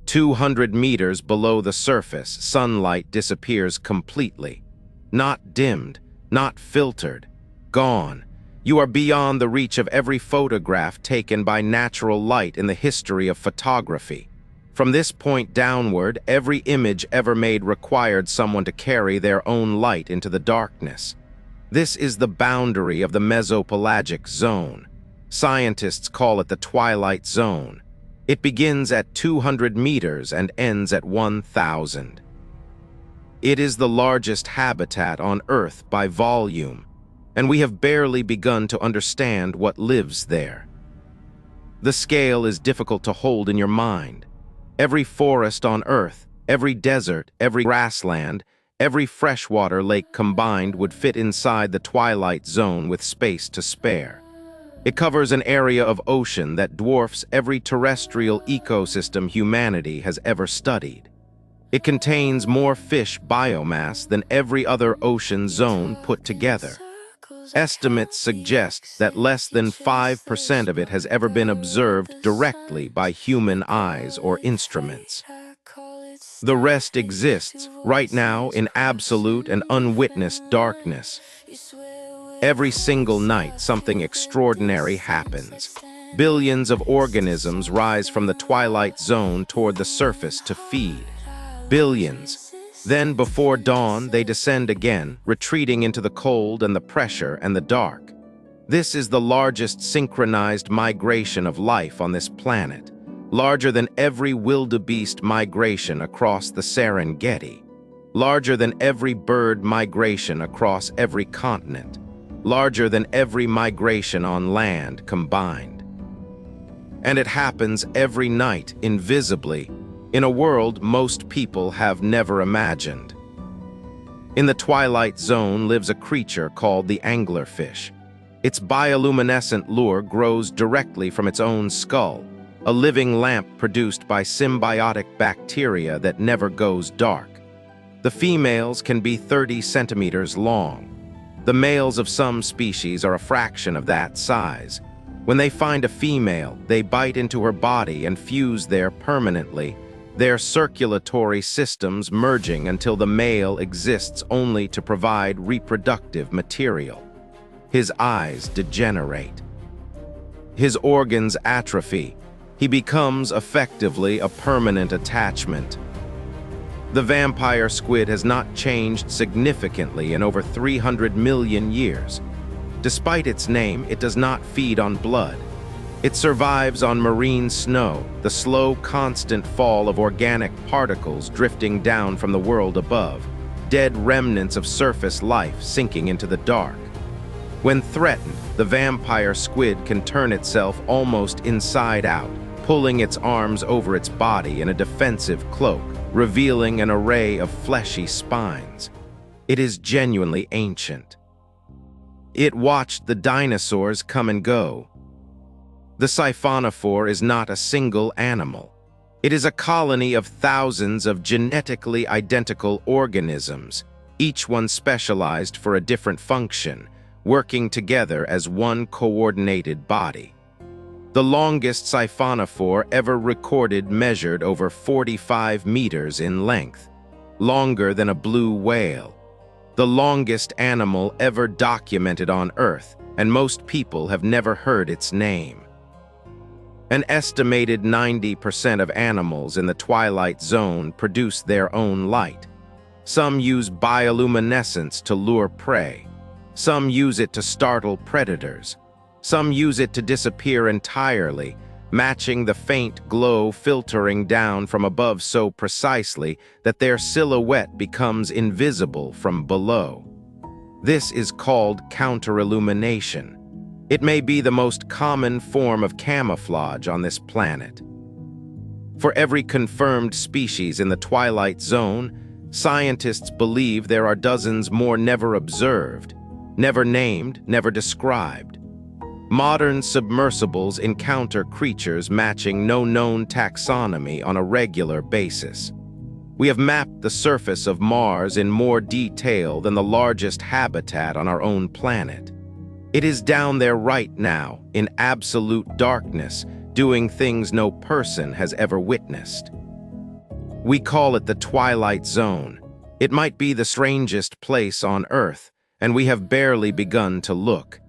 200 meters below the surface, sunlight disappears completely. Not dimmed, not filtered, gone. You are beyond the reach of every photograph taken by natural light in the history of photography. From this point downward, every image ever made required someone to carry their own light into the darkness. This is the boundary of the mesopelagic zone. Scientists call it the Twilight Zone. It begins at 200 meters and ends at 1,000. It is the largest habitat on Earth by volume, and we have barely begun to understand what lives there. The scale is difficult to hold in your mind. Every forest on Earth, every desert, every grassland, every freshwater lake combined would fit inside the Twilight Zone with space to spare. It covers an area of ocean that dwarfs every terrestrial ecosystem humanity has ever studied. It contains more fish biomass than every other ocean zone put together. Estimates suggest that less than 5% of it has ever been observed directly by human eyes or instruments. The rest exists right now in absolute and unwitnessed darkness. Every single night, something extraordinary happens. Billions of organisms rise from the Twilight Zone toward the surface to feed. Billions. Then, before dawn, they descend again, retreating into the cold and the pressure and the dark. This is the largest synchronized migration of life on this planet, larger than every wildebeest migration across the Serengeti, larger than every bird migration across every continent, larger than every migration on land combined. And it happens every night, invisibly, in a world most people have never imagined. In the Twilight Zone lives a creature called the anglerfish. Its bioluminescent lure grows directly from its own skull, a living lamp produced by symbiotic bacteria that never goes dark. The females can be 30 centimeters long. The males of some species are a fraction of that size. When they find a female, they bite into her body and fuse there permanently, their circulatory systems merging until the male exists only to provide reproductive material. His eyes degenerate. His organs atrophy. He becomes effectively a permanent attachment. The vampire squid has not changed significantly in over 300 million years. Despite its name, it does not feed on blood. It survives on marine snow, the slow, constant fall of organic particles drifting down from the world above, dead remnants of surface life sinking into the dark. When threatened, the vampire squid can turn itself almost inside out, pulling its arms over its body in a defensive cloak, revealing an array of fleshy spines. It is genuinely ancient. It watched the dinosaurs come and go. The siphonophore is not a single animal. It is a colony of thousands of genetically identical organisms, each one specialized for a different function, working together as one coordinated body. The longest siphonophore ever recorded measured over 45 meters in length, longer than a blue whale. The longest animal ever documented on Earth, and most people have never heard its name. An estimated 90% of animals in the Twilight Zone produce their own light. Some use bioluminescence to lure prey. Some use it to startle predators. Some use it to disappear entirely, matching the faint glow filtering down from above so precisely that their silhouette becomes invisible from below. This is called counterillumination. It may be the most common form of camouflage on this planet. For every confirmed species in the Twilight Zone, scientists believe there are dozens more never observed, never named, never described. Modern submersibles encounter creatures matching no known taxonomy on a regular basis. We have mapped the surface of Mars in more detail than the largest habitat on our own planet. It is down there right now, in absolute darkness, doing things no person has ever witnessed. We call it the Twilight Zone. It might be the strangest place on Earth, and we have barely begun to look.